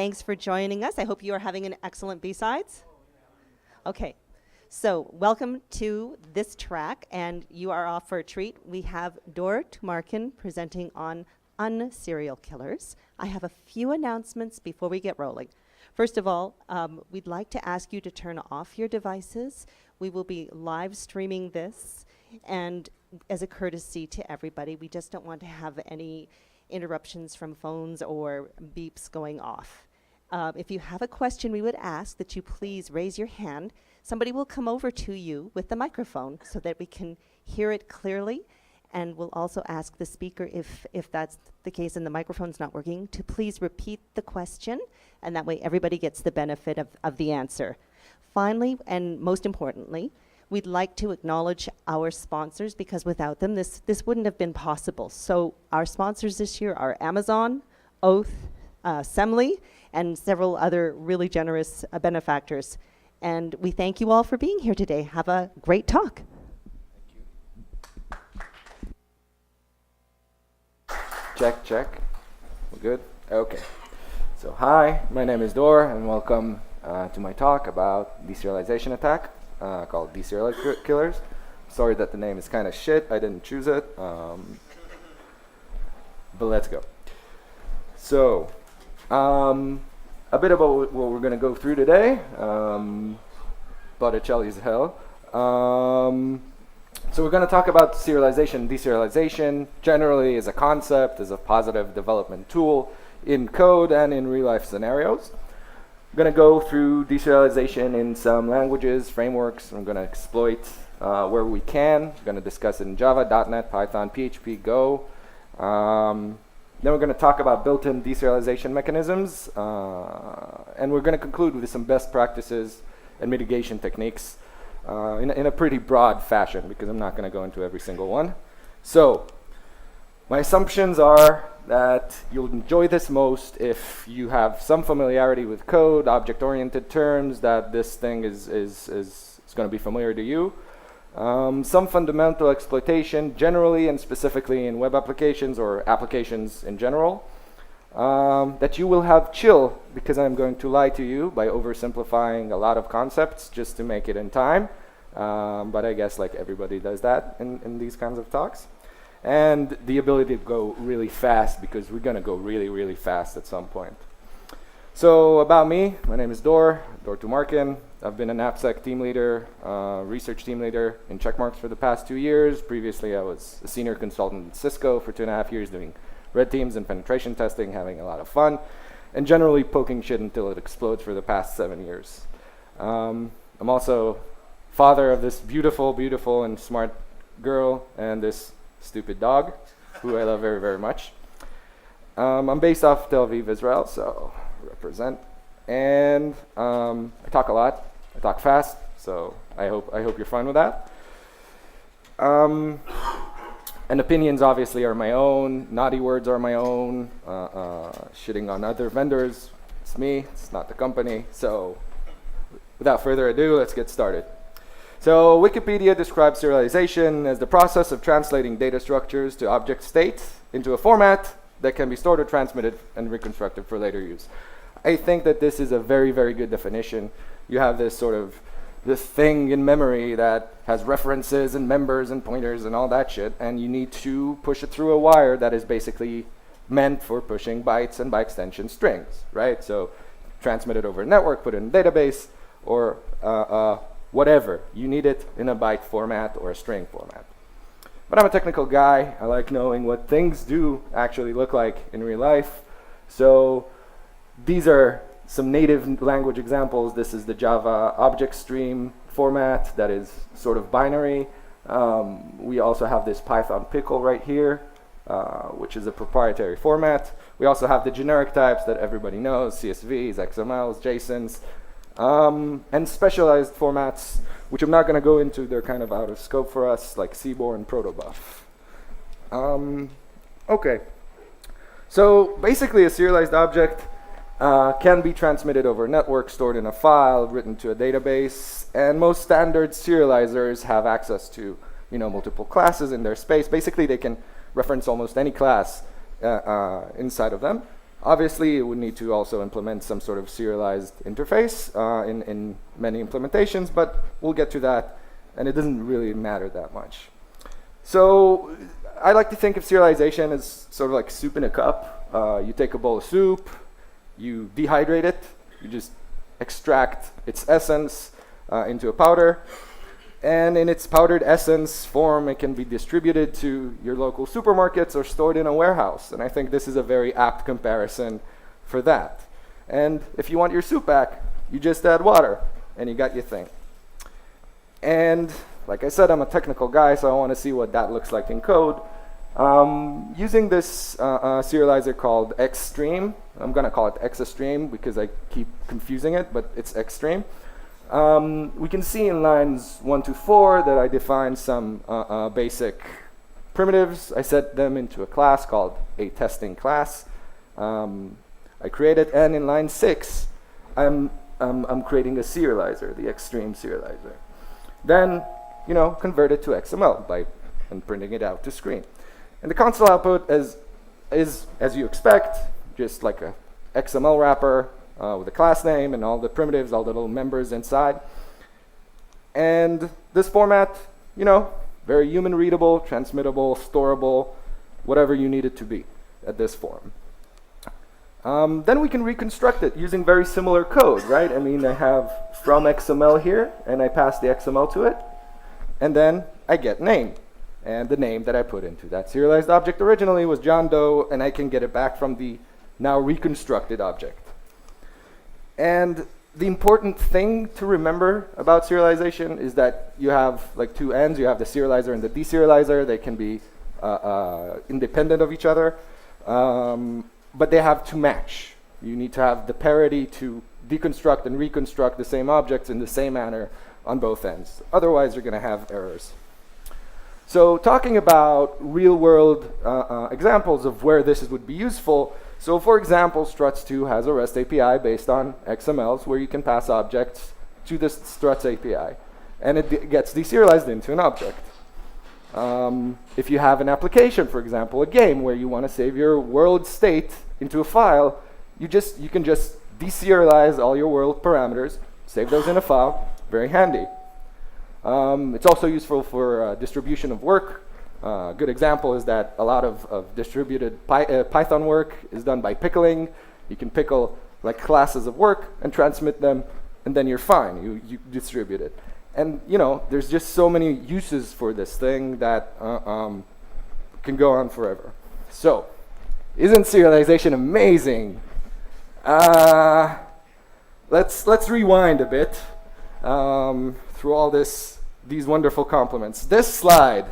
Thanks for joining us. I hope you are having an excellent B-Sides. Okay, so welcome to this track, and you are off for a treat. We have Dor Tumarkin presenting on unserial killers. I have a few announcements before we get rolling. First of all, we'd like to ask you to turn off your devices. We will be live streaming this, and as a courtesy to everybody, we just don't want to have any interruptions from phones or beeps going off. If you have a question, we would ask that you please raise your hand. Somebody will come over to you with the microphone so that we can hear it clearly. And we'll also ask the speaker, if that's the case and the microphone's not working, to please repeat the question. And that way everybody gets the benefit of the answer. Finally, and most importantly, we'd like to acknowledge our sponsors, because without them, this wouldn't have been possible. So our sponsors this year are Amazon, Oath, Semley, and several other really generous benefactors. And we thank you all for being here today. Have a great talk. Check, check. We're good? Okay. So hi, my name is Dor, and welcome to my talk about deserialization attack called Deserialized Killers. Sorry that the name is kind of shit. I didn't choose it. But let's go. So, a bit about what we're going to go through today. Botticelli as hell. So we're going to talk about serialization. Deserialization generally is a concept, is a positive development tool in code and in real-life scenarios. We're going to go through deserialization in some languages, frameworks. I'm going to exploit where we can. We're going to discuss it in Java, .NET, Python, PHP, Go. Then we're going to talk about built-in deserialization mechanisms. And we're going to conclude with some best practices and mitigation techniques in a pretty broad fashion, because I'm not going to go into every single one. So my assumptions are that you'll enjoy this most if you have some familiarity with code, object-oriented terms, that this thing is going to be familiar to you. Some fundamental exploitation generally and specifically in web applications or applications in general. That you will have chill, because I'm going to lie to you by oversimplifying a lot of concepts just to make it in time. But I guess like everybody does that in these kinds of talks. And the ability to go really fast, because we're going to go really, really fast at some point. So about me, my name is Dor Tumarkin. I've been an AppSec team leader, research team leader in Checkmarks for the past 2 years. Previously, I was a senior consultant at Cisco for 2.5 years doing red teams and penetration testing, having a lot of fun, and generally poking shit until it explodes for the past 7 years. I'm also father of this beautiful, beautiful and smart girl and this stupid dog, who I love very, very much. I'm based off Tel Aviv, Israel, so represent. And I talk a lot. I talk fast, so I hope you're fine with that. And opinions obviously are my own. Naughty words are my own. Shitting on other vendors, it's me. It's not the company. So without further ado, let's get started. So Wikipedia describes serialization as the process of translating data structures to object state into a format that can be stored or transmitted and reconstructed for later use. I think that this is a very, very good definition. You have this thing in memory that has references and members and pointers and all that shit, and you need to push it through a wire that is basically meant for pushing bytes and by extension strings, right? So transmit it over a network, put it in a database, or whatever. You need it in a byte format or a string format. But I'm a technical guy. I like knowing what things do actually look like in real life. So these are some native language examples. This is the Java object stream format that is sort of binary. We also have this Python pickle right here, which is a proprietary format. We also have the generic types that everybody knows, CSVs, XMLs, JSONs, and specialized formats, which I'm not going to go into. They're kind of out of scope for us, like CBOR and protobuf. Okay. So basically a serialized object can be transmitted over a network, stored in a file, written to a database, and most standard serializers have access to multiple classes in their space. Basically, they can reference almost any class inside of them. Obviously, it would need to also implement some sort of serialized interface in many implementations, but we'll get to that, and it doesn't really matter that much. So I like to think of serialization as sort of like soup in a cup. You take a bowl of soup, you dehydrate it, you just extract its essence into a powder, and in its powdered essence form, it can be distributed to your local supermarkets or stored in a warehouse. And I think this is a very apt comparison for that. And if you want your soup back, you just add water, and you got your thing. And like I said, I'm a technical guy, so I want to see what that looks like in code. Using this serializer called Xstream, I'm going to call it Xstream because I keep confusing it, but it's Xstream. We can see in lines 1 to 4 that I defined some basic primitives. I set them into a class called a testing class. I created, and in line 6, I'm creating a serializer, the Xstream serializer. Then, convert it to XML and printing it out to screen. And the console output is, as you expect, just like a XML wrapper with a class name and all the primitives, all the little members inside. And this format, very human readable, transmittable, storable, whatever you need it to be at this form. Then we can reconstruct it using very similar code, right? I mean, I have from XML here, and I pass the XML to it, and then I get name. And the name that I put into that serialized object originally was John Doe, and I can get it back from the now reconstructed object. And the important thing to remember about serialization is that you have like two ends. You have the serializer and the deserializer. They can be independent of each other, but they have to match. You need to have the parity to deconstruct and reconstruct the same objects in the same manner on both ends. Otherwise, you're going to have errors. So talking about real-world examples of where this would be useful. So for example, Struts2 has a REST API based on XMLs where you can pass objects to the Struts API. And it gets deserialized into an object. If you have an application, for example, a game where you want to save your world state into a file, you can just deserialize all your world parameters, save those in a file, very handy. It's also useful for distribution of work. A good example is that a lot of distributed Python work is done by pickling. You can pickle like classes of work and transmit them, and then you're fine. You distribute it. And there's just so many uses for this thing that can go on forever. So, isn't serialization amazing? Let's rewind a bit through all these wonderful compliments. This slide,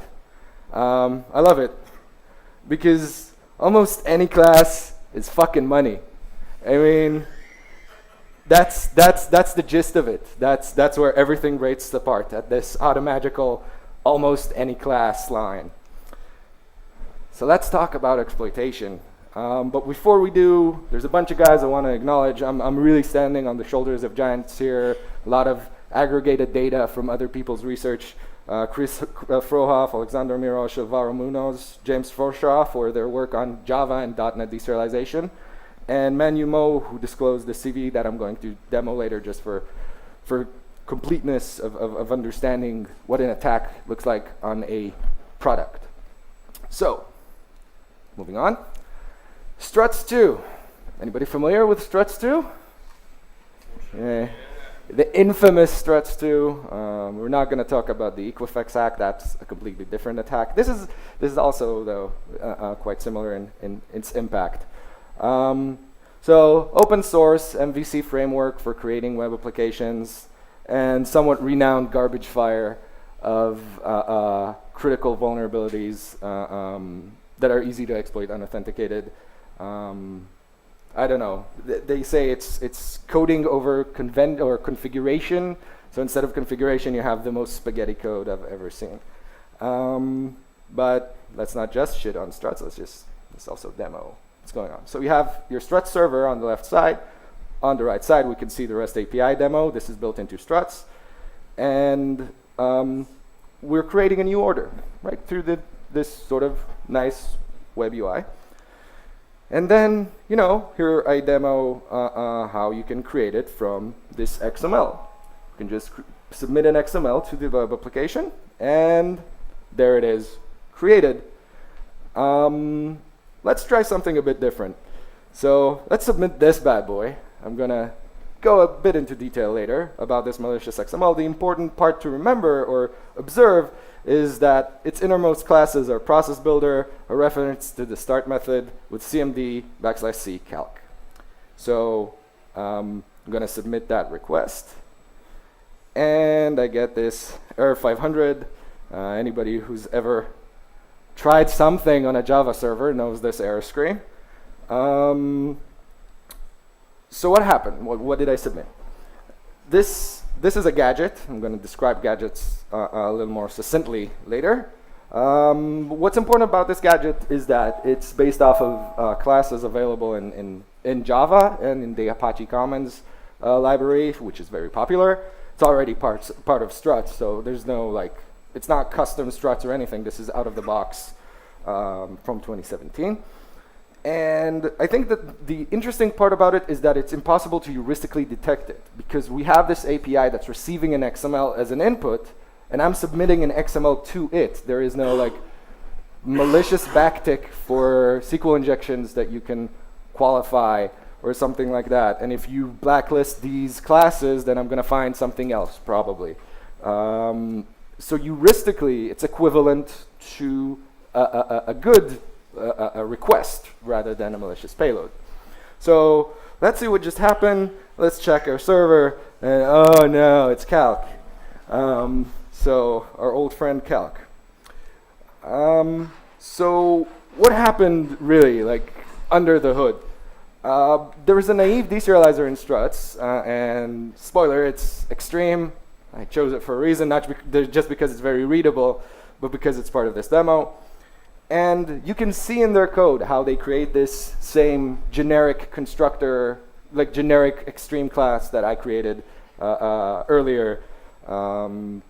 I love it because almost any class is fucking money. I mean, that's the gist of it. That's where everything rates apart, at this automagical almost any class line. So let's talk about exploitation. But before we do, there's a bunch of guys I want to acknowledge. I'm really standing on the shoulders of giants here. A lot of aggregated data from other people's research. Chris Frohoff, Alexander Mirosh, Alvaro Munoz, James Forshaw for their work on Java and .NET deserialization, and Manu Mo, who disclosed the CV that I'm going to demo later just for completeness of understanding what an attack looks like on a product. So, moving on. Struts2. Anybody familiar with Struts2? Yeah. The infamous Struts2. We're not going to talk about the Equifax hack. That's a completely different attack. This is also, though, quite similar in its impact. So open source MVC framework for creating web applications, and somewhat renowned garbage fire of critical vulnerabilities that are easy to exploit unauthenticated. I don't know. They say it's coding over configuration. So instead of configuration, you have the most spaghetti code I've ever seen. But let's not just shit on struts. Let's also demo what's going on. So we have your struts server on the left side. On the right side, we can see the REST API demo. This is built into struts, and we're creating a new order right through this sort of nice web UI. And then, you know, here I demo how you can create it from this XML. You can just submit an XML to the web application, and there it is, created. Let's try something a bit different. So let's submit this bad boy. I'm going to go a bit into detail later about this malicious XML. The important part to remember or observe is that its innermost classes are process builder, a reference to the start method with cmd \c calc. So I'm going to submit that request. And I get this error 500. Anybody who's ever tried something on a Java server knows this error screen. So what happened? What did I submit? This is a gadget. I'm going to describe gadgets a little more succinctly later. What's important about this gadget is that it's based off of classes available in Java and in the Apache Commons library, which is very popular. It's already part of struts, so there's no it's not custom struts or anything. This is out of the box from 2017. And I think that the interesting part about it is that it's impossible to heuristically detect it, because we have this API that's receiving an XML as an input, and I'm submitting an XML to it. There is no malicious backtick for SQL injections that you can qualify or something like that. And if you blacklist these classes, then I'm going to find something else probably. So heuristically, it's equivalent to a good a request rather than a malicious payload. So let's see what just happened. Let's check our server, and oh no, it's calc. So our old friend calc. So what happened really, under the hood? There was a naive deserializer in struts, and spoiler, it's extreme. I chose it for a reason, not just because it's very readable, but because it's part of this demo. And you can see in their code how they create this same generic constructor, generic extreme class that I created earlier. And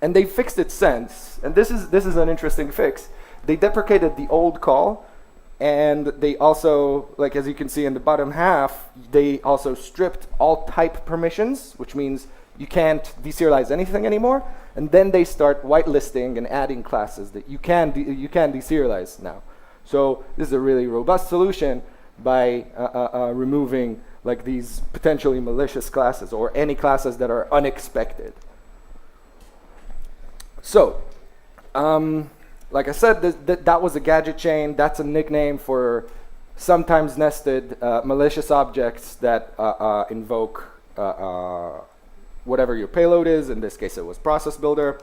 they fixed it since. And this is an interesting fix. They deprecated the old call, and they also, as you can see in the bottom half, they also stripped all type permissions, which means you can't deserialize anything anymore. And then they start whitelisting and adding classes that you can deserialize now. So this is a really robust solution by removing these potentially malicious classes or any classes that are unexpected. So, like I said, that was a gadget chain. That's a nickname for sometimes nested malicious objects that invoke whatever your payload is. In this case, it was process builder.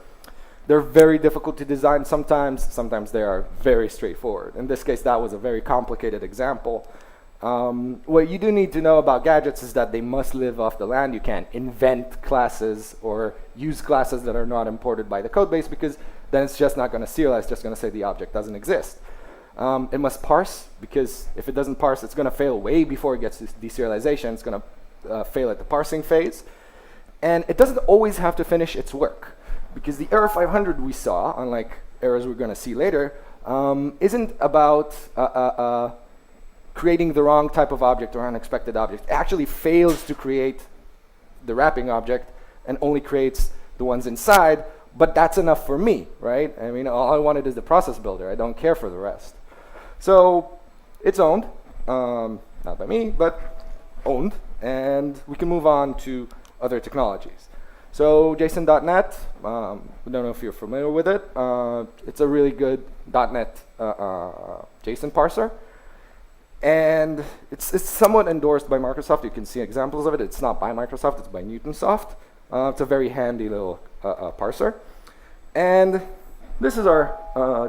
They're very difficult to design sometimes. Sometimes they are very straightforward. In this case, that was a very complicated example. What you do need to know about gadgets is that they must live off the land. You can't invent classes or use classes that are not imported by the code base, because then it's just not going to serialize. It's just going to say the object doesn't exist. It must parse, because if it doesn't parse, it's going to fail way before it gets to deserialization. It's going to fail at the parsing phase. And it doesn't always have to finish its work, because the error 500 we saw, unlike errors we're going to see later, isn't about creating the wrong type of object or unexpected object. It actually fails to create the wrapping object and only creates the ones inside, but that's enough for me, right? I mean, all I wanted is the process builder. I don't care for the rest. So it's owned, not by me, but owned, and we can move on to other technologies. So JSON.NET, I don't know if you're familiar with it. It's a really good .NET JSON parser. And it's somewhat endorsed by Microsoft. You can see examples of it. It's not by Microsoft, it's by Newtonsoft. It's a very handy little parser. And this is our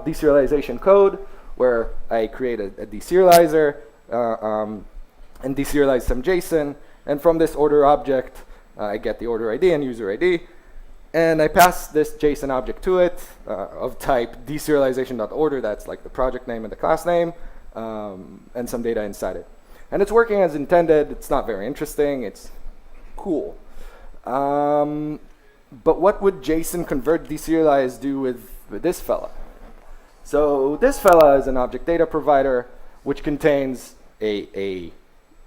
deserialization code, where I create a deserializer and deserialize some JSON. And from this order object, I get the order ID and user ID. And I pass this JSON object to it of type deserialization.order. That's like the project name and the class name, and some data inside it. And it's working as intended. It's not very interesting. It's cool. But what would JSON convert deserialize do with this fella? So this fella is an object data provider, which contains a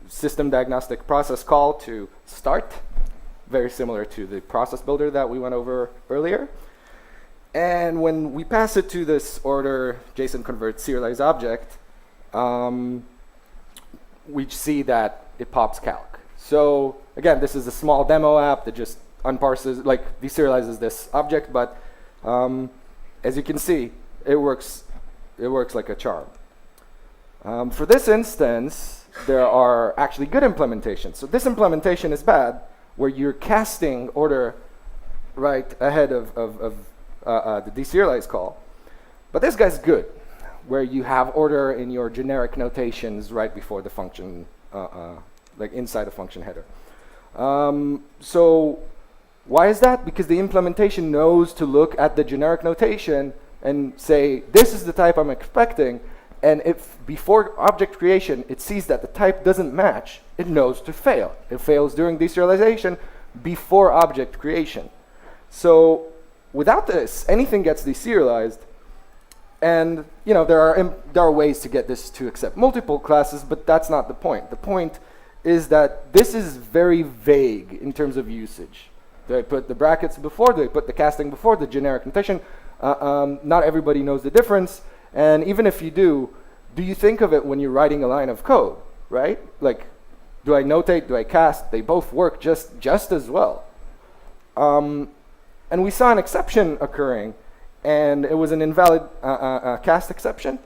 system diagnostic process call to start, very similar to the process builder that we went over earlier. And when we pass it to this order JSON convert serialized object, we see that it pops calc. So again, this is a small demo app that just unparses, like deserializes this object, but as you can see, it works like a charm. For this instance, there are actually good implementations. So this implementation is bad, where you're casting order right ahead of the deserialize call. But this guy's good, where you have order in your generic notations right before the function, like inside a function header. So why is that? Because the implementation knows to look at the generic notation and say, this is the type I'm expecting. And if before object creation, it sees that the type doesn't match, it knows to fail. It fails during deserialization before object creation. So without this, anything gets deserialized. And there are ways to get this to accept multiple classes, but that's not the point. The point is that this is very vague in terms of usage. Do I put the brackets before? Do I put the casting before the generic notation? Not everybody knows the difference. And even if you do you think of it when you're writing a line of code, right? Like, do I notate? Do I cast? They both work just as well. And we saw an exception occurring, and it was an invalid cast exception.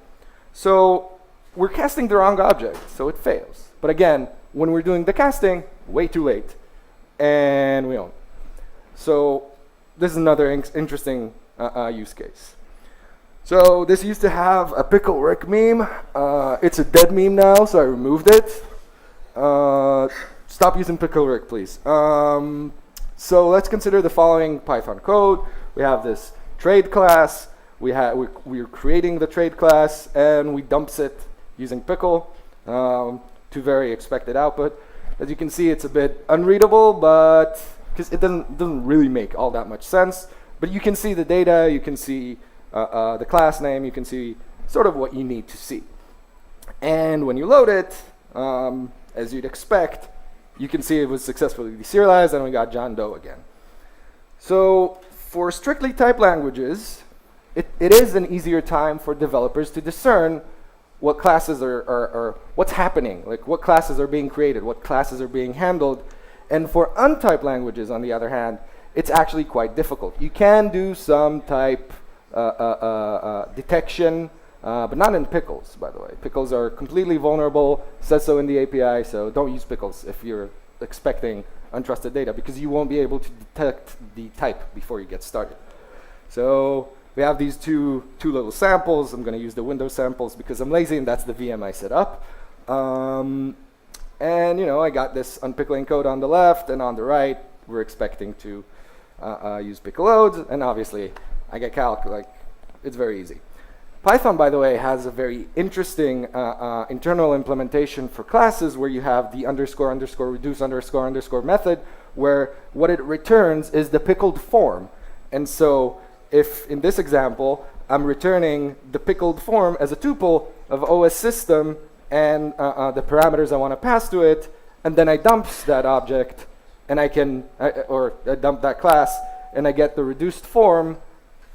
So we're casting the wrong object, so it fails. But again, when we're doing the casting, way too late, and we own. So this is another interesting use case. So this used to have a Pickle Rick meme. It's a dead meme now, so I removed it. Stop using Pickle Rick, please. So let's consider the following Python code. We have this trade class. We're creating the trade class, and we dumps it using pickle to very expected output. As you can see, it's a bit unreadable, but because it doesn't really make all that much sense. But you can see the data. You can see the class name. You can see sort of what you need to see. And when you load it, as you'd expect, you can see it was successfully deserialized, and we got John Doe again. So for strictly typed languages, it is an easier time for developers to discern what classes are what's happening, like what classes are being created, what classes are being handled. And for untyped languages, on the other hand, it's actually quite difficult. You can do some type detection, but not in pickles, by the way. Pickles are completely vulnerable, says so in the API, so don't use pickles if you're expecting untrusted data, because you won't be able to detect the type before you get started. So we have these two little samples. I'm going to use the Windows samples because I'm lazy, and that's the VM I set up. And I got this unpickling code on the left, and on the right, we're expecting to use pickle loads, and obviously I get calc. Like, it's very easy. Python, by the way, has a very interesting internal implementation for classes where you have the underscore reduce underscore method, where what it returns is the pickled form. And so if in this example, I'm returning the pickled form as a tuple of OS system and the parameters I want to pass to it, and then I dump that object, and I dump that class, and I get the reduced form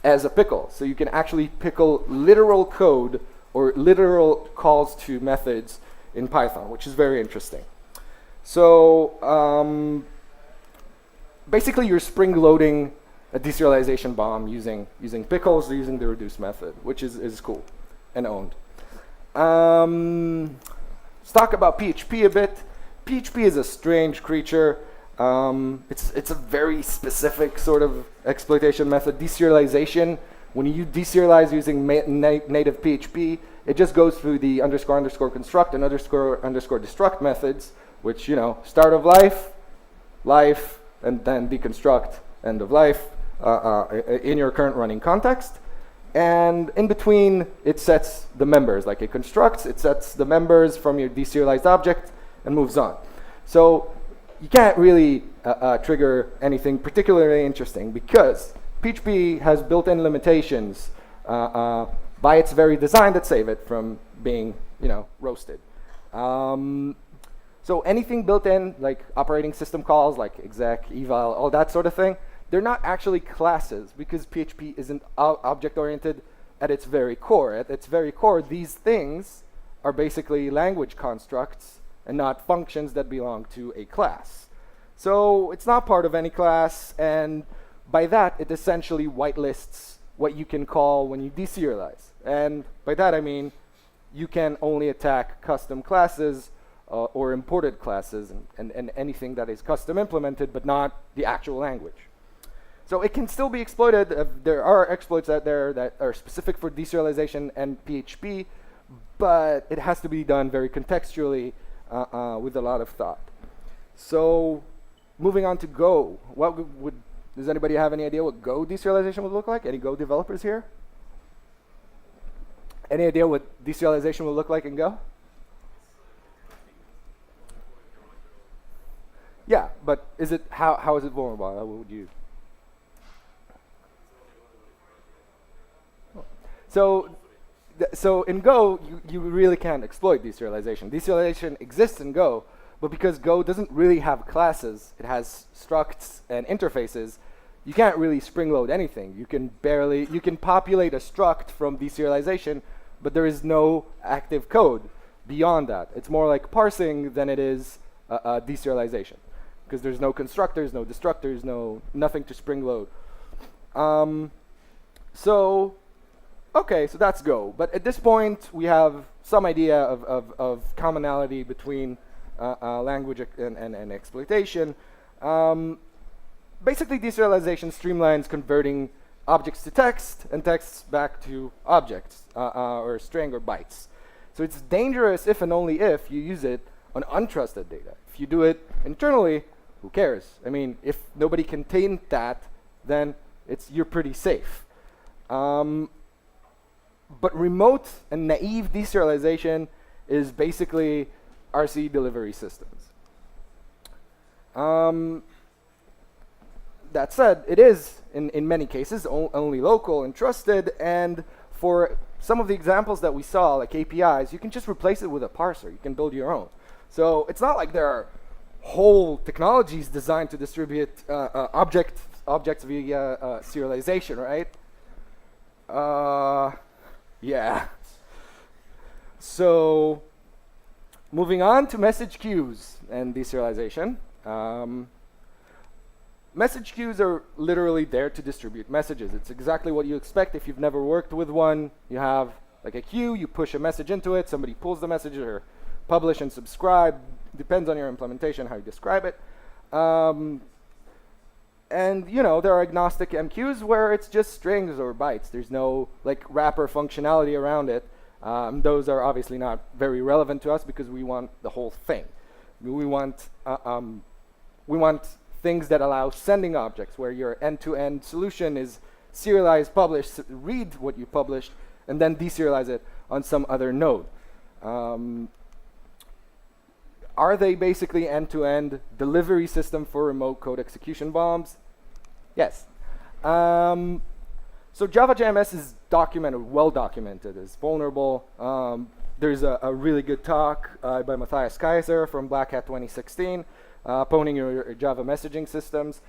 as a pickle. So you can actually pickle literal code or literal calls to methods in Python, which is very interesting. So basically you're spring loading a deserialization bomb using pickles, using the reduce method, which is cool and owned. Let's talk about PHP a bit. PHP is a strange creature. It's a very specific sort of exploitation method. Deserialization, when you deserialize using native PHP, it just goes through the underscore construct and underscore destruct methods, which, start of life, and then deconstruct, end of life, in your current running context. And in between, it sets the members. Like it constructs, it sets the members from your deserialized object and moves on. So you can't really trigger anything particularly interesting because PHP has built-in limitations by its very design that save it from being, roasted. So anything built in, like operating system calls, like exec, eval, all that sort of thing, they're not actually classes because PHP isn't object-oriented at its very core. At its very core, these things are basically language constructs and not functions that belong to a class. So it's not part of any class, and by that, it essentially whitelists what you can call when you deserialize. And by that, I mean you can only attack custom classes or imported classes and anything that is custom implemented, but not the actual language. So it can still be exploited. There are exploits out there that are specific for deserialization and PHP, but it has to be done very contextually with a lot of thought. So moving on to Go, does anybody have any idea what Go deserialization would look like? Any Go developers here? Any idea what deserialization will look like in Go? Yeah, but is it how is it vulnerable? How would you? So in Go, you really can't exploit deserialization. Deserialization exists in Go, but because Go doesn't really have classes, it has structs and interfaces, you can't really spring load anything. You can populate a struct from deserialization, but there is no active code beyond that. It's more like parsing than it is deserialization, because there's no constructors, no destructors, nothing to spring load. Okay, so that's Go. But at this point, we have some idea of commonality between language and exploitation. Basically, deserialization streamlines converting objects to text and texts back to objects, or string or bytes. So it's dangerous if and only if you use it on untrusted data. If you do it internally, who cares? I mean, if nobody can taint that, then you're pretty safe. But remote and naive deserialization is basically RC delivery systems. That said, it is, in many cases, only local and trusted, and for some of the examples that we saw, like APIs, you can just replace it with a parser. You can build your own. So it's not like there are whole technologies designed to distribute objects via serialization, right? Yeah. So moving on to message queues and deserialization. Message queues are literally there to distribute messages. It's exactly what you expect if you've never worked with one. You have like a queue, you push a message into it, somebody pulls the message or publish and subscribe. Depends on your implementation, how you describe it. And there are agnostic MQs where it's just strings or bytes. There's no like wrapper functionality around it. Those are obviously not very relevant to us because we want the whole thing. We want things that allow sending objects, where your end-to-end solution is serialize, publish, read what you published, and then deserialize it on some other node. Are they basically end-to-end delivery system for remote code execution bombs? Yes. So Java JMS is documented, well documented, is vulnerable. There's a really good talk by Matthias Kaiser from Black Hat 2016, Poning your Java messaging systems,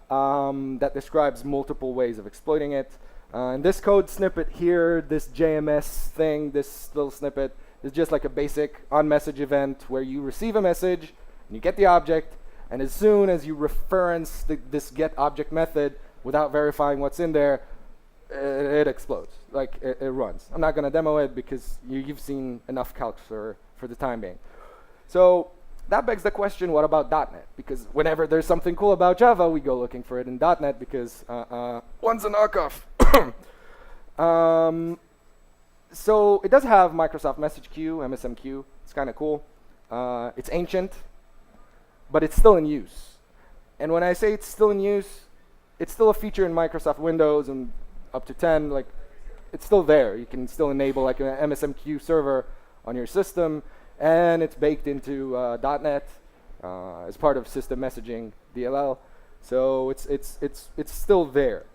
that describes multiple ways of exploiting it. And this code snippet here, this JMS thing, this little snippet, is just like a basic on-message event where you receive a message, and you get the object, and as soon as you reference this getObject method without verifying what's in there, it explodes, like it runs. I'm not going to demo it because you've seen enough calcs for the time being. So that begs the question, what about .NET? Because whenever there's something cool about Java, we go looking for it in .NET because one's a knockoff. So it does have Microsoft Message Queue, MSMQ. It's kind of cool. It's ancient, but it's still in use. And when I say it's still in use, it's still a feature in Microsoft Windows and up to 10. Like, it's still there. You can still enable like an MSMQ server on your system, and it's baked into .NET as part of system messaging DLL. So it's still there.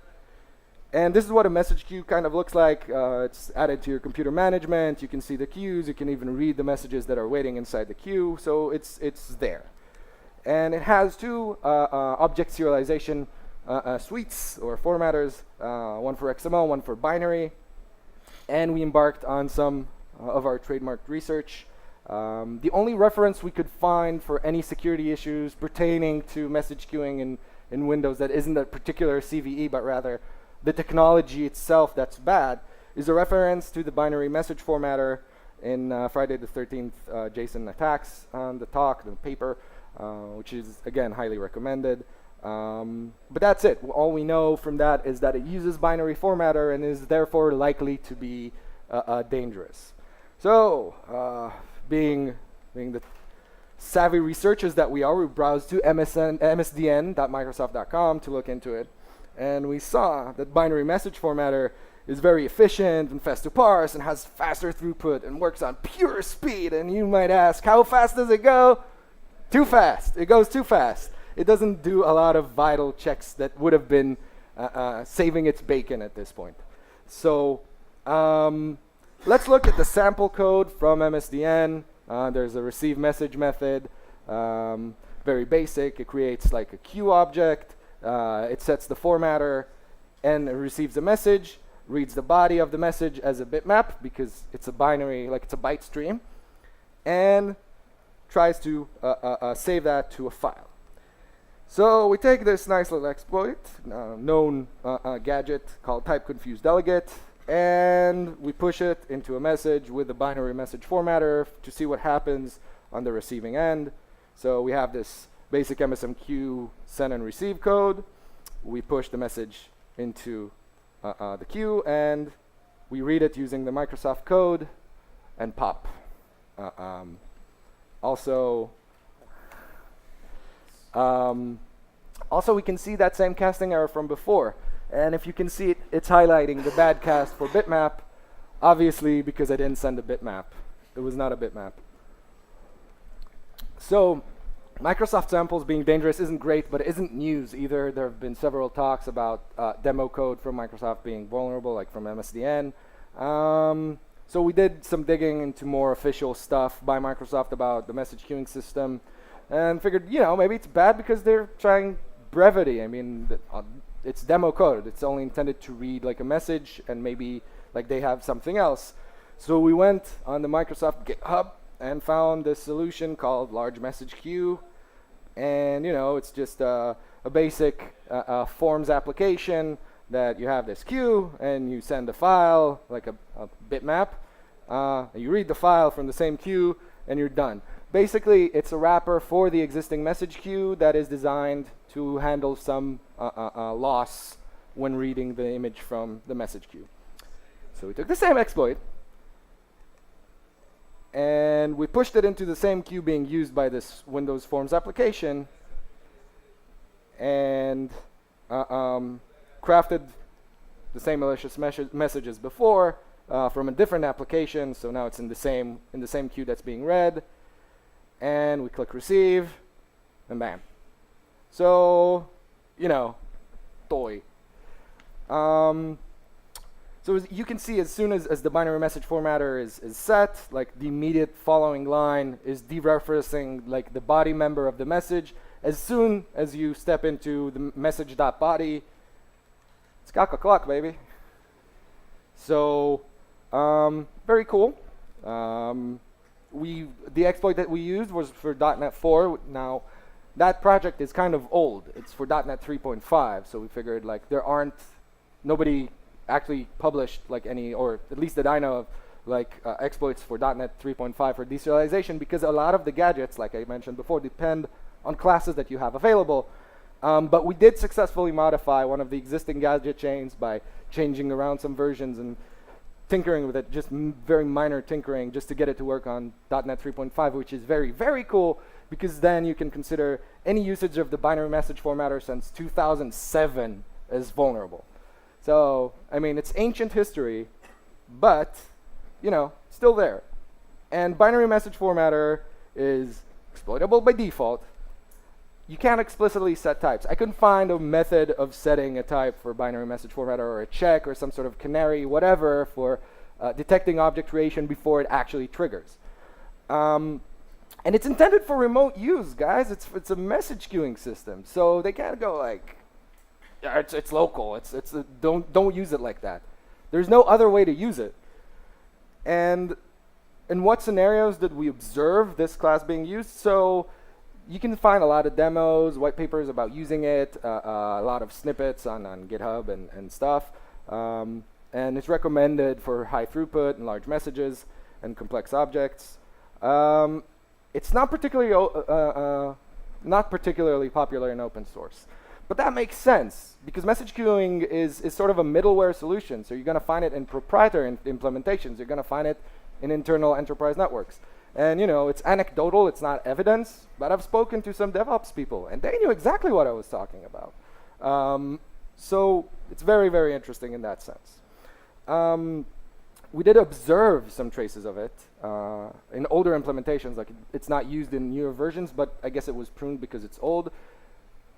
And this is what a message queue kind of looks like. It's added to your computer management. You can see the queues. You can even read the messages that are waiting inside the queue. So it's there. And it has two object serialization suites or formatters, one for XML, one for binary. And we embarked on some of our trademarked research. The only reference we could find for any security issues pertaining to message queuing in Windows that isn't a particular CVE, but rather the technology itself that's bad, is a reference to the binary message formatter in Friday the 13th JSON attacks on the talk, the paper, which is, again, highly recommended. But that's it. All we know from that is that it uses binary formatter and is therefore likely to be dangerous. So, being the savvy researchers that we are, we browsed to msdn.microsoft.com to look into it. And we saw that binary message formatter is very efficient and fast to parse and has faster throughput and works on pure speed. And you might ask, how fast does it go? Too fast. It goes too fast. It doesn't do a lot of vital checks that would have been saving its bacon at this point. So let's look at the sample code from MSDN. There's a receive message method, very basic. It creates like a queue object. It sets the formatter and it receives a message, reads the body of the message as a bitmap because it's a binary, like it's a byte stream, and tries to save that to a file. So we take this nice little exploit, known gadget called type confused delegate, and we push it into a message with the binary message formatter to see what happens on the receiving end. So we have this basic MSMQ send and receive code. We push the message into the queue, and we read it using the Microsoft code and pop. Also, we can see that same casting error from before. And if you can see it, it's highlighting the bad cast for bitmap, obviously because I didn't send a bitmap. It was not a bitmap. So Microsoft samples being dangerous isn't great, but it isn't news either. There have been several talks about demo code from Microsoft being vulnerable, like from MSDN. So we did some digging into more official stuff by Microsoft about the message queuing system, and figured, maybe it's bad because they're trying brevity. I mean, it's demo code. It's only intended to read like a message, and maybe like they have something else. So we went on the Microsoft GitHub and found this solution called large message queue. And it's just a basic forms application that you have this queue and you send a file like a bitmap. You read the file from the same queue and you're done. Basically, it's a wrapper for the existing message queue that is designed to handle some loss when reading the image from the message queue. So we took the same exploit and we pushed it into the same queue being used by this Windows Forms application, and crafted the same malicious message as before from a different application. So now it's in the same queue that's being read, and we click receive, and bam. So toy. So as you can see, as soon as the binary message formatter is set, like the immediate following line is dereferencing like the body member of the message. As soon as you step into the message.body, it's cock-a-clock, baby. So very cool. The exploit that we used was for .NET 4. Now that project is kind of old. It's for .NET 3.5. So we figured like nobody actually published like any, or at least that I know of, like exploits for .NET 3.5 for deserialization, because a lot of the gadgets, like I mentioned before, depend on classes that you have available. But we did successfully modify one of the existing gadget chains by changing around some versions and tinkering with it, just very minor tinkering, just to get it to work on .NET 3.5, which is very, very cool, because then you can consider any usage of the binary message formatter since 2007 as vulnerable. So, I mean, it's ancient history, but, still there. And binary message formatter is exploitable by default. you can't explicitly set types. I couldn't find a method of setting a type for binary message formatter or a check or some sort of canary, whatever, for detecting object creation before it actually triggers. And it's intended for remote use, guys. It's a message queuing system, so they can't go like, yeah, it's local. Don't use it like that. There's no other way to use it. And in what scenarios did we observe this class being used? So you can find a lot of demos, white papers about using it, a lot of snippets on GitHub and stuff. And it's recommended for high throughput and large messages and complex objects. It's not particularly popular in open source. But that makes sense, because message queuing is sort of a middleware solution. So you're going to find it in proprietary implementations. You're going to find it in internal enterprise networks. And it's anecdotal, it's not evidence, but I've spoken to some DevOps people, and they knew exactly what I was talking about. So it's very, very interesting in that sense. We did observe some traces of it in older implementations. Like it's not used in newer versions, but I guess it was pruned because it's old.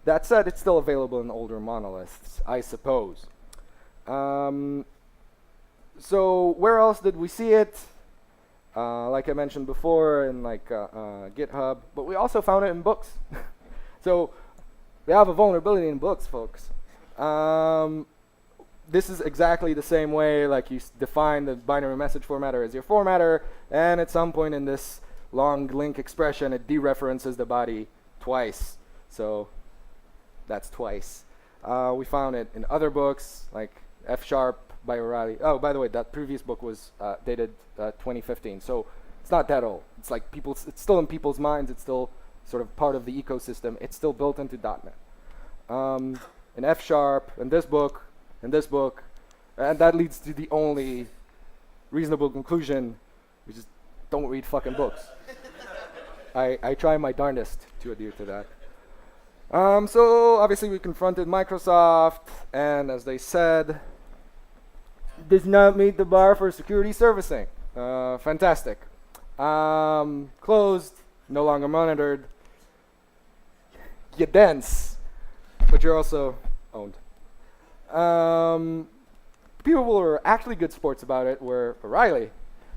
That said, it's still available in older monoliths, I suppose. So where else did we see it? Like I mentioned before, in like GitHub, but we also found it in books. So we have a vulnerability in books, folks. This is exactly the same way, like you define the binary message formatter as your formatter, and at some point in this long link expression, it dereferences the body twice. So that's twice. We found it in other books, like F# by O'Reilly. Oh, by the way, that previous book was dated 2015, so it's not that old. It's like it's still in people's minds. It's still sort of part of the ecosystem. It's still built into .NET. In F#, in this book, and that leads to the only reasonable conclusion, which is don't read fucking books. I try my darndest to adhere to that. So obviously we confronted Microsoft, and as they said, does not meet the bar for security servicing. Fantastic. Closed, no longer monitored. You're dense, but you're also owned. People who were actually good sports about it were O'Reilly.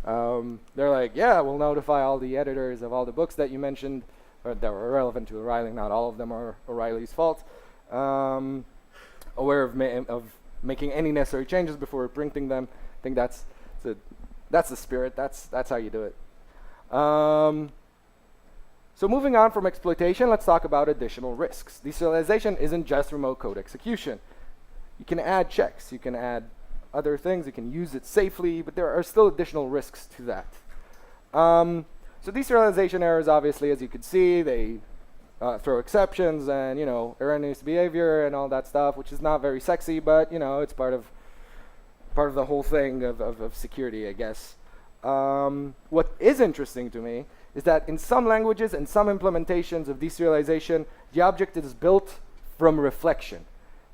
They're like, yeah, we'll notify all the editors of all the books that you mentioned that were relevant to O'Reilly. Not all of them are O'Reilly's fault. Aware of making any necessary changes before printing them. I think that's the spirit. That's how you do it. So moving on from exploitation, let's talk about additional risks. Deserialization isn't just remote code execution. You can add checks. You can add other things. You can use it safely, but there are still additional risks to that. So deserialization errors, obviously, as you can see, they throw exceptions and erroneous behavior and all that stuff, which is not very sexy, but it's part of the whole thing of security, I guess. What is interesting to me is that in some languages and some implementations of deserialization, the object is built from reflection,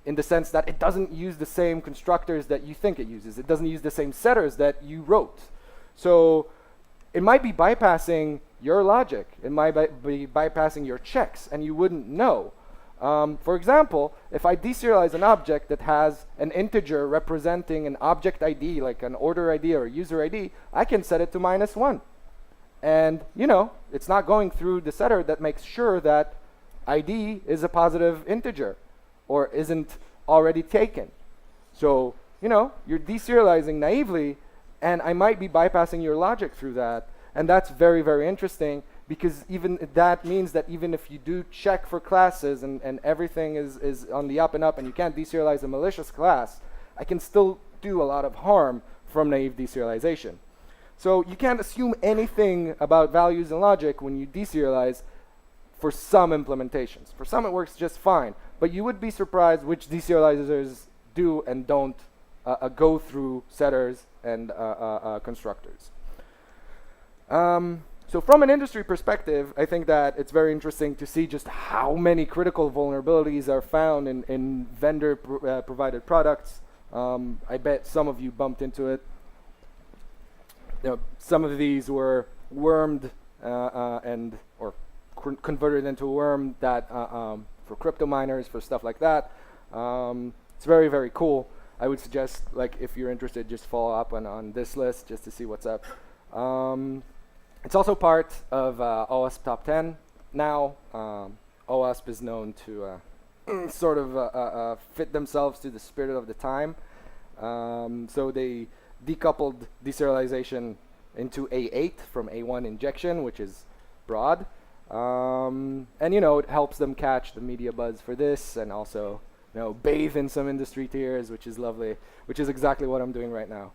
in the sense that it doesn't use the same constructors that you think it uses. It doesn't use the same setters that you wrote. So it might be bypassing your logic. It might be bypassing your checks, and you wouldn't know. For example, if I deserialize an object that has an integer representing an object ID, like an order ID or a user ID, I can set it to -1. And, it's not going through the setter that makes sure that ID is a positive integer or isn't already taken. So, you're deserializing naively, and I might be bypassing your logic through that. And that's very, very interesting, because even that means that even if you do check for classes and everything is on the up and up and you can't deserialize a malicious class, I can still do a lot of harm from naive deserialization. So you can't assume anything about values and logic when you deserialize for some implementations. For some it works just fine, but you would be surprised which deserializers do and don't go through setters and constructors. So from an industry perspective, I think that it's very interesting to see just how many critical vulnerabilities are found in vendor provided products. I bet some of you bumped into it. Some of these were wormed or converted into a worm that for crypto miners, for stuff like that. It's very, very cool. I would suggest, like, if you're interested, just follow up on this list just to see what's up. It's also part of OWASP Top 10 now. OWASP is known to sort of fit themselves to the spirit of the time. So they decoupled deserialization into A8 from A1 injection, which is broad. And, it helps them catch the media buzz for this and also, bathe in some industry tears, which is lovely, which is exactly what I'm doing right now.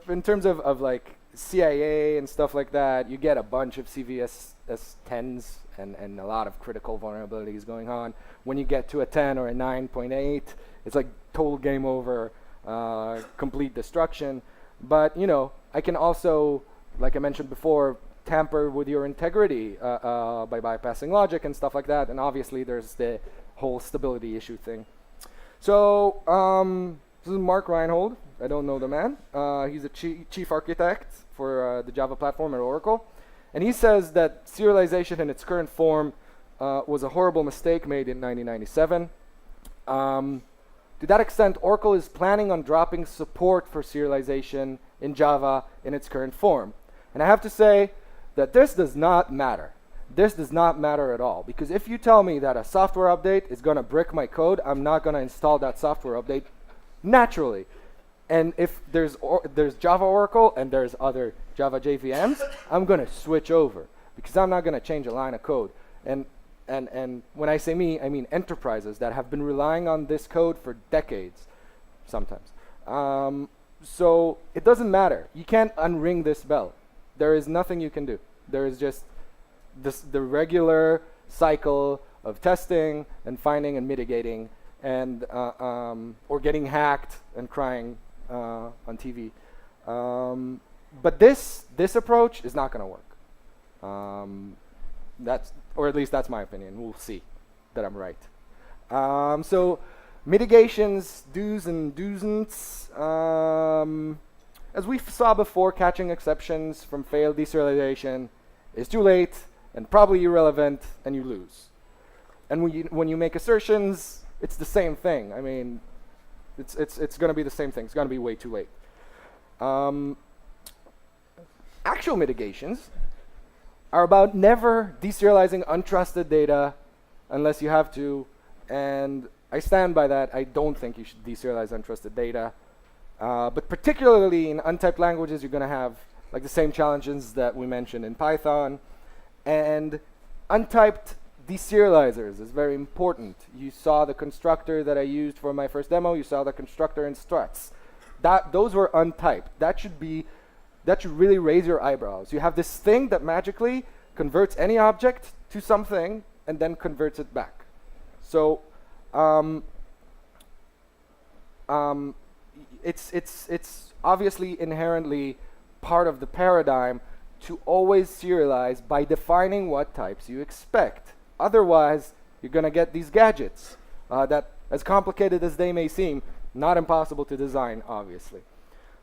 In terms of like CIA and stuff like that, you get a bunch of CVS-10s and a lot of critical vulnerabilities going on. When you get to a 10 or a 9.8, it's like total game over, complete destruction. But, I can also, like I mentioned before, tamper with your integrity by bypassing logic and stuff like that. And obviously there's the whole stability issue thing. So this is Mark Reinhold. I don't know the man. He's a chief architect for the Java platform at Oracle. And he says that serialization in its current form was a horrible mistake made in 1997. To that extent, Oracle is planning on dropping support for serialization in Java in its current form. And I have to say that this does not matter. This does not matter at all. Because if you tell me that a software update is going to brick my code, I'm not going to install that software update naturally. And if there's Java Oracle and there's other Java JVMs, I'm going to switch over because I'm not going to change a line of code. And when I say me, I mean enterprises that have been relying on this code for decades, sometimes. So it doesn't matter. You can't unring this bell. There is nothing you can do. There is just the regular cycle of testing and finding and mitigating and or getting hacked and crying on TV. But this approach is not going to work. Or at least that's my opinion. We'll see that I'm right. So mitigations, do's and do'sn'ts. As we saw before, catching exceptions from failed deserialization is too late and probably irrelevant, and you lose. And when you make assertions, it's the same thing. I mean, it's going to be the same thing. It's going to be way too late. Actual mitigations are about never deserializing untrusted data unless you have to, and I stand by that. I don't think you should deserialize untrusted data. But particularly in untyped languages, you're going to have like the same challenges that we mentioned in Python. And untyped deserializers is very important. You saw the constructor that I used for my first demo. You saw the constructor in struts. Those were untyped. That should really raise your eyebrows. You have this thing that magically converts any object to something and then converts it back. So it's obviously inherently part of the paradigm to always serialize by defining what types you expect. Otherwise, you're going to get these gadgets that, as complicated as they may seem, not impossible to design, obviously.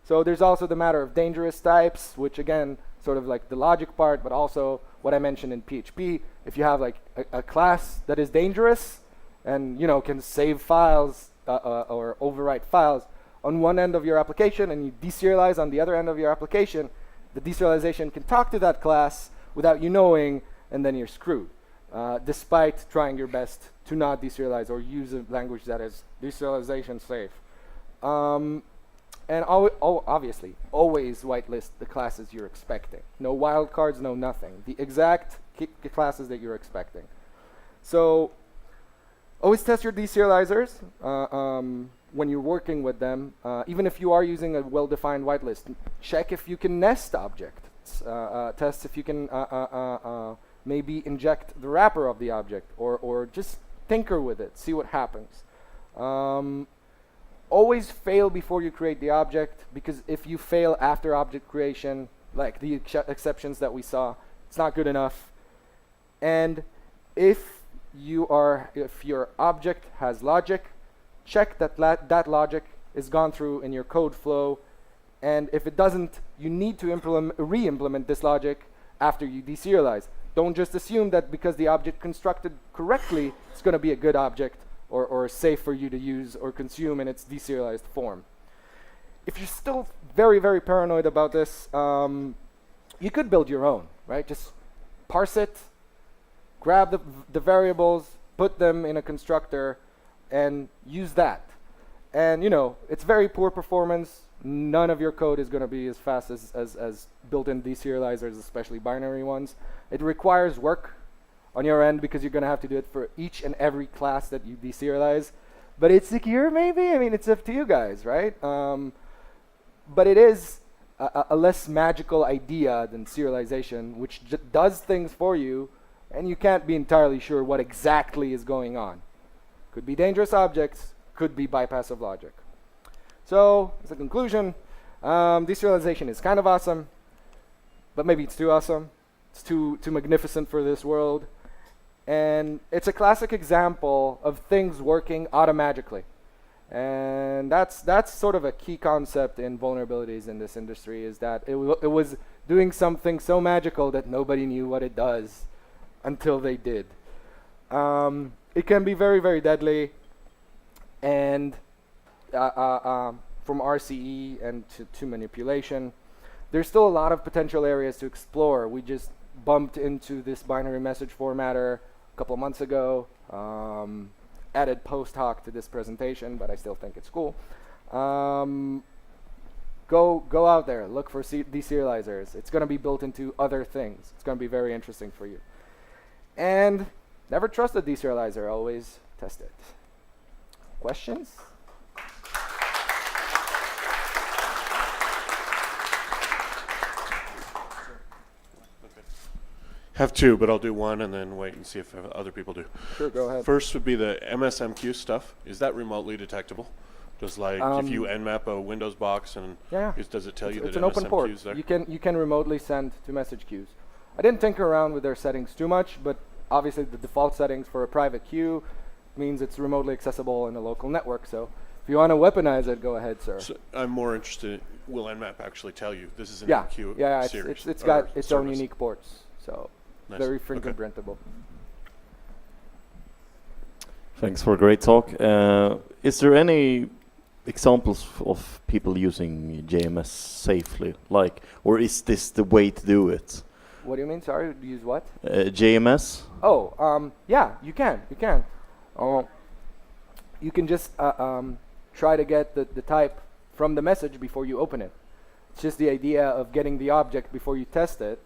So there's also the matter of dangerous types, which again, sort of like the logic part, but also what I mentioned in PHP. If you have like a class that is dangerous and can save files or overwrite files on one end of your application and you deserialize on the other end of your application, the deserialization can talk to that class without you knowing, and then you're screwed, despite trying your best to not deserialize or use a language that is deserialization safe. And obviously, always whitelist the classes you're expecting. No wildcards, no nothing. The exact classes that you're expecting. So always test your deserializers when you're working with them. Even if you are using a well-defined whitelist, check if you can nest objects. Test if you can maybe inject the wrapper of the object or just tinker with it, see what happens. Always fail before you create the object, because if you fail after object creation, like the exceptions that we saw, it's not good enough. And if your object has logic, check that that logic is gone through in your code flow. And if it doesn't, you need to re-implement this logic after you deserialize. Don't just assume that because the object constructed correctly, it's going to be a good object or safe for you to use or consume in its deserialized form. If you're still very, very paranoid about this, you could build your own, right? Just parse it, grab the variables, put them in a constructor, and use that. And it's very poor performance. None of your code is going to be as fast as built-in deserializers, especially binary ones. It requires work on your end because you're going to have to do it for each and every class that you deserialize. But it's secure, maybe? I mean, it's up to you guys, right? But it is a less magical idea than serialization, which does things for you, and you can't be entirely sure what exactly is going on. Could be dangerous objects, could be bypass of logic. So, as a conclusion, deserialization is kind of awesome, but maybe it's too awesome. It's too magnificent for this world. And it's a classic example of things working automagically. And that's sort of a key concept in vulnerabilities in this industry, is that it was doing something so magical that nobody knew what it does until they did. It can be very, very deadly. And from RCE and to manipulation, there's still a lot of potential areas to explore. We just bumped into this binary message formatter a couple of months ago, added post hoc to this presentation, but I still think it's cool. Go out there, look for deserializers. It's going to be built into other things. It's going to be very interesting for you. And never trust a deserializer, always test it. Questions? Have two, but I'll do one and then wait and see if other people do. Sure, go ahead. First would be the MSMQ stuff. Is that remotely detectable? Just like if you nmap a Windows box and does it tell you that it's an open port. is there? You can remotely send to message queues. I didn't tinker around with their settings too much, but obviously the default settings for a private queue means it's remotely accessible in a local network. So if you want to weaponize it, go ahead, sir. So I'm more interested. Will nmap actually tell you this is an Yeah, MQ series? it's got its own service? unique ports. So. Nice. Very fingerprintable. Thanks for a great talk. Is there any examples of people using JMS safely, or is this the way to do it? What do you mean? Sorry, use what? JMS. Oh, yeah, you can. You can just try to get the type from the message before you open it. It's just the idea of getting the object before you test it.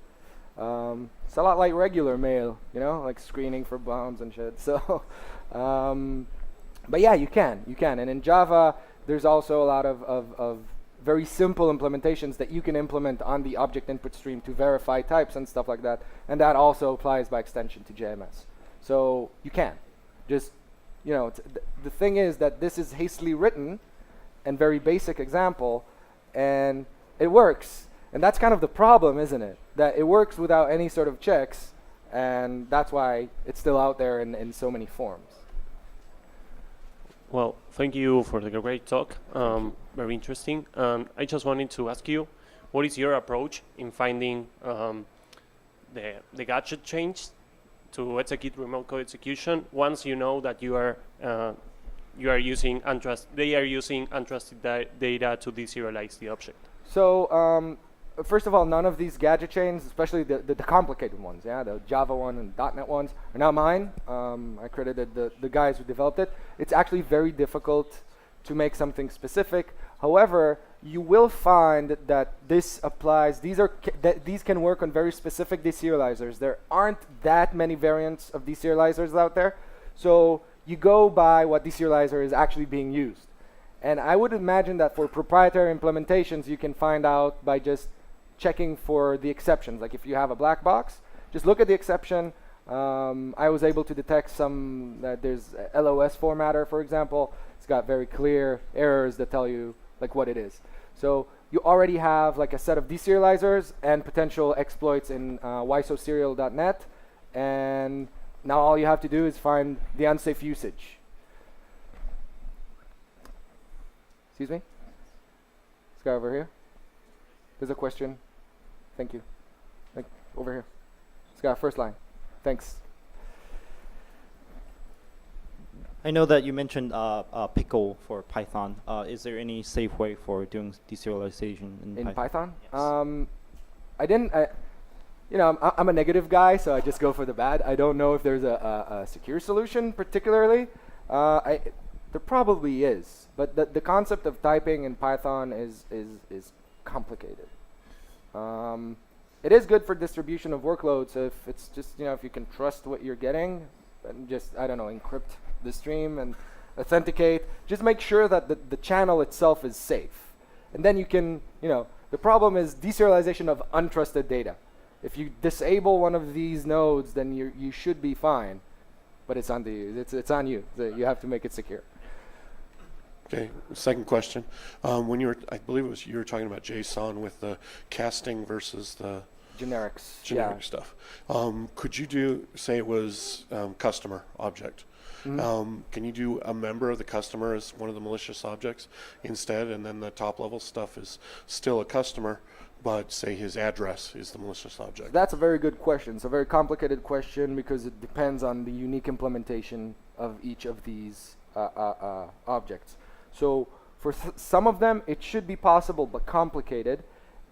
It's a lot like regular mail, like screening for bombs and shit. So, but yeah, you can. And in Java, there's also a lot of very simple implementations that you can implement on the object input stream to verify types and stuff like that. And that also applies by extension to JMS. So you can. Just, the thing is that this is hastily written and very basic example, and it works. And that's kind of the problem, isn't it? That it works without any sort of checks, and that's why it's still out there in so many forms. Well, thank you for the great talk. Very interesting. I just wanted to ask you, what is your approach in finding the gadget change to execute remote code execution once you know that they are using untrusted data to deserialize the object? So, first of all, none of these gadget chains, especially the complicated ones, the Java one and .NET ones, are not mine. I credited the guys who developed it. It's actually very difficult to make something specific. However, you will find that this applies. These can work on very specific deserializers. There aren't that many variants of deserializers out there, so you go by what deserializer is actually being used. And I would imagine that for proprietary implementations, you can find out by just checking for the exceptions. Like if you have a black box, just look at the exception. I was able to detect there's a LOS formatter, for example. It's got very clear errors that tell you what it is. So you already have a set of deserializers and potential exploits in ysoserial.net. And now all you have to do is find the unsafe usage. Excuse me? This guy over here. There's a question. Thank you. over here. Scott, first line. Thanks. I know that you mentioned pickle for Python. Is there any safe way for doing deserialization in Python? Yes. I didn't. I'm a negative guy, so I just go for the bad. I don't know if there's a secure solution particularly. There probably is, but the concept of typing in Python is complicated. It is good for distribution of workloads if it's just, if you can trust what you're getting, and just, I don't know, encrypt the stream and authenticate. Just make sure that the channel itself is safe. And then you can, the problem is deserialization of untrusted data. If you disable one of these nodes, then you should be fine. But it's on it's on you. You have to make it secure. Okay, second question. I believe you were talking about JSON with the casting versus the generic stuff. Could you say it was customer object? Mm-hmm. Can you do a member of the customer as one of the malicious objects instead, and then the top level stuff is still a customer, but say his address is the malicious object? That's a very good question. It's a very complicated question because it depends on the unique implementation of each of these objects. So for some of them, it should be possible but complicated.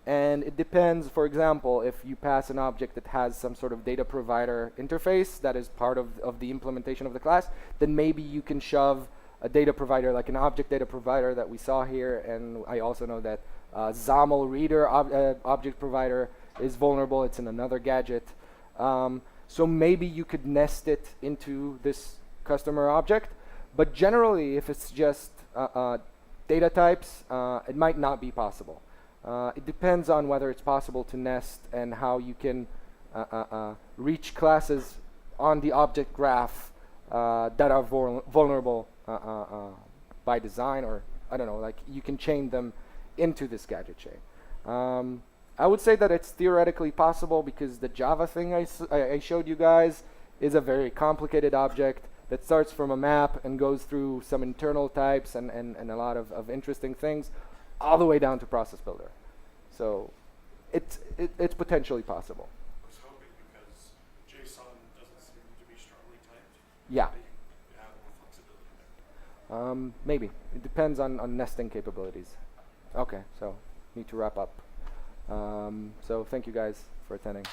And it depends, for example, if you pass an object that has some sort of data provider interface that is part of the implementation of the class, then maybe you can shove a data provider, like an object data provider that we saw here. And I also know that XAML reader object provider is vulnerable. It's in another gadget. So maybe you could nest it into this customer object. But generally, if it's just data types, it might not be possible. It depends on whether it's possible to nest and how you can reach classes on the object graph that are vulnerable by design, or I don't know, like you can chain them into this gadget chain. I would say that it's theoretically possible because the Java thing I showed you guys is a very complicated object that starts from a map and goes through some internal types and a lot of interesting things, all the way down to process builder. So it's potentially possible. I was hoping because JSON doesn't seem to be strongly typed. Yeah. That you have more flexibility there. Maybe. It depends on nesting capabilities. Okay, so need to wrap up. So thank you guys for attending.